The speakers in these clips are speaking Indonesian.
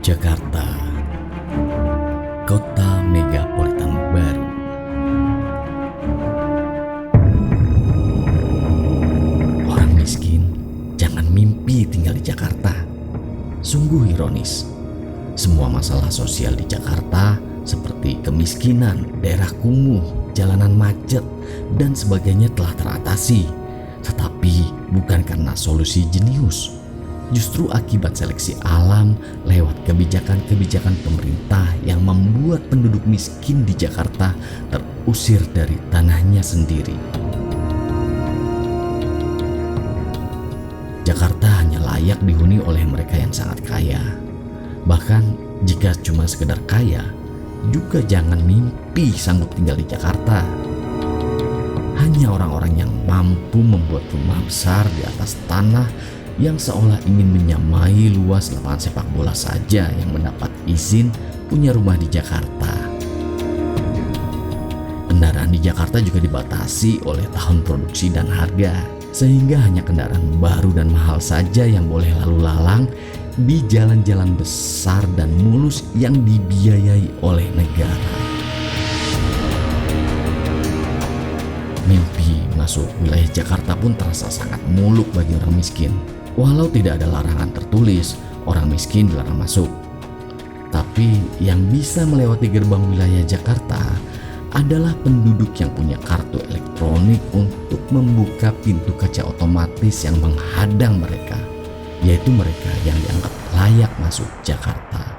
Jakarta, kota megapolitan baru. Orang miskin jangan mimpi tinggal di Jakarta. Sungguh ironis, semua masalah sosial di Jakarta seperti kemiskinan, daerah kumuh, jalanan macet, dan sebagainya telah teratasi. Tetapi bukan karena solusi jenius, justru akibat seleksi alam lewat kebijakan-kebijakan pemerintah yang membuat penduduk miskin di Jakarta terusir dari tanahnya sendiri. Jakarta hanya layak dihuni oleh mereka yang sangat kaya. Bahkan jika cuma sekedar kaya, juga jangan mimpi sanggup tinggal di Jakarta. Hanya orang-orang yang mampu membuat rumah besar di atas tanah yang seolah ingin menyamai luas lapangan sepak bola saja yang mendapat izin punya rumah di Jakarta. Kendaraan di Jakarta juga dibatasi oleh tahun produksi dan harga, sehingga hanya kendaraan baru dan mahal saja yang boleh lalu lalang di jalan-jalan besar dan mulus yang dibiayai oleh negara. Mimpi masuk wilayah Jakarta pun terasa sangat muluk bagi orang miskin. Walau tidak ada larangan tertulis, orang miskin dilarang masuk. Tapi yang bisa melewati gerbang wilayah Jakarta adalah penduduk yang punya kartu elektronik untuk membuka pintu kaca otomatis yang menghadang mereka, yaitu mereka yang dianggap layak masuk Jakarta.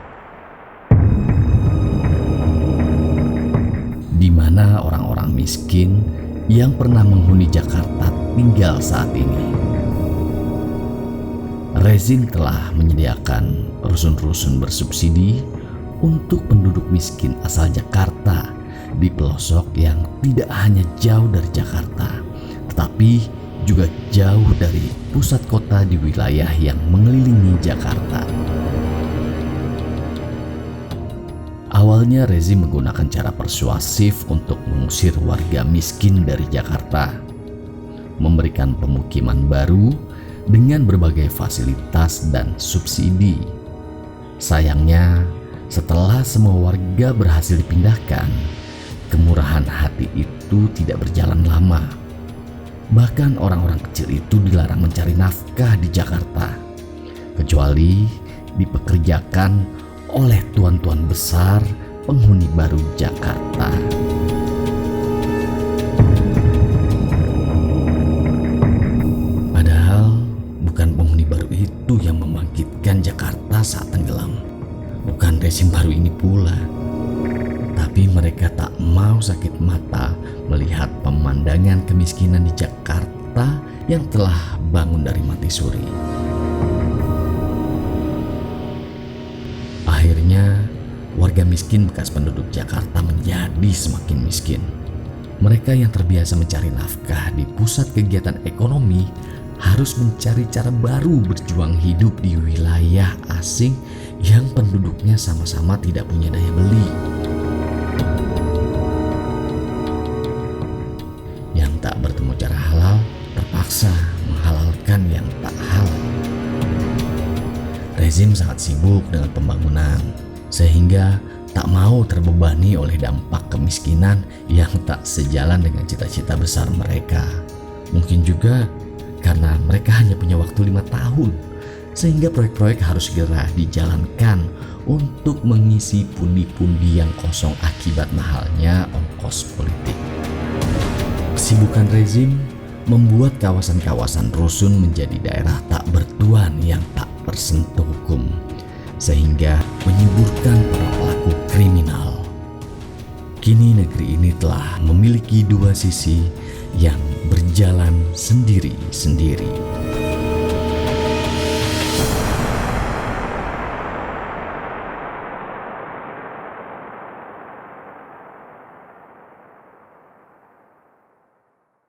Di mana orang-orang miskin yang pernah menghuni Jakarta tinggal saat ini. Rezim telah menyediakan rusun-rusun bersubsidi untuk penduduk miskin asal Jakarta di pelosok yang tidak hanya jauh dari Jakarta, tetapi juga jauh dari pusat kota di wilayah yang mengelilingi Jakarta. Awalnya rezim menggunakan cara persuasif untuk mengusir warga miskin dari Jakarta, memberikan pemukiman baru dengan berbagai fasilitas dan subsidi. Sayangnya, setelah semua warga berhasil dipindahkan, kemurahan hati itu tidak berjalan lama. Bahkan orang-orang kecil itu dilarang mencari nafkah di Jakarta, kecuali dipekerjakan oleh tuan-tuan besar penghuni baru Jakarta. Padahal bukan penghuni baru itu yang membangkitkan Jakarta saat tenggelam. Bukan rezim baru ini pula. Tapi mereka tak mau sakit mata melihat pemandangan kemiskinan di Jakarta yang telah bangun dari mati suri. Akhirnya, warga miskin bekas penduduk Jakarta menjadi semakin miskin. Mereka yang terbiasa mencari nafkah di pusat kegiatan ekonomi harus mencari cara baru berjuang hidup di wilayah asing yang penduduknya sama-sama tidak punya daya beli. Yang tak bertemu cara halal terpaksa menghalalkan yang tak halal. Rezim sangat sibuk dengan pembangunan, sehingga tak mau terbebani oleh dampak kemiskinan yang tak sejalan dengan cita-cita besar mereka. Mungkin juga karena mereka hanya punya waktu 5 tahun, sehingga proyek-proyek harus segera dijalankan untuk mengisi pundi-pundi yang kosong akibat mahalnya ongkos politik. Kesibukan rezim membuat kawasan-kawasan rusun menjadi daerah tak bertuan yang tak tersentuh hukum, sehingga menyuburkan para pelaku kriminal. Kini negeri ini telah memiliki dua sisi yang berjalan sendiri-sendiri.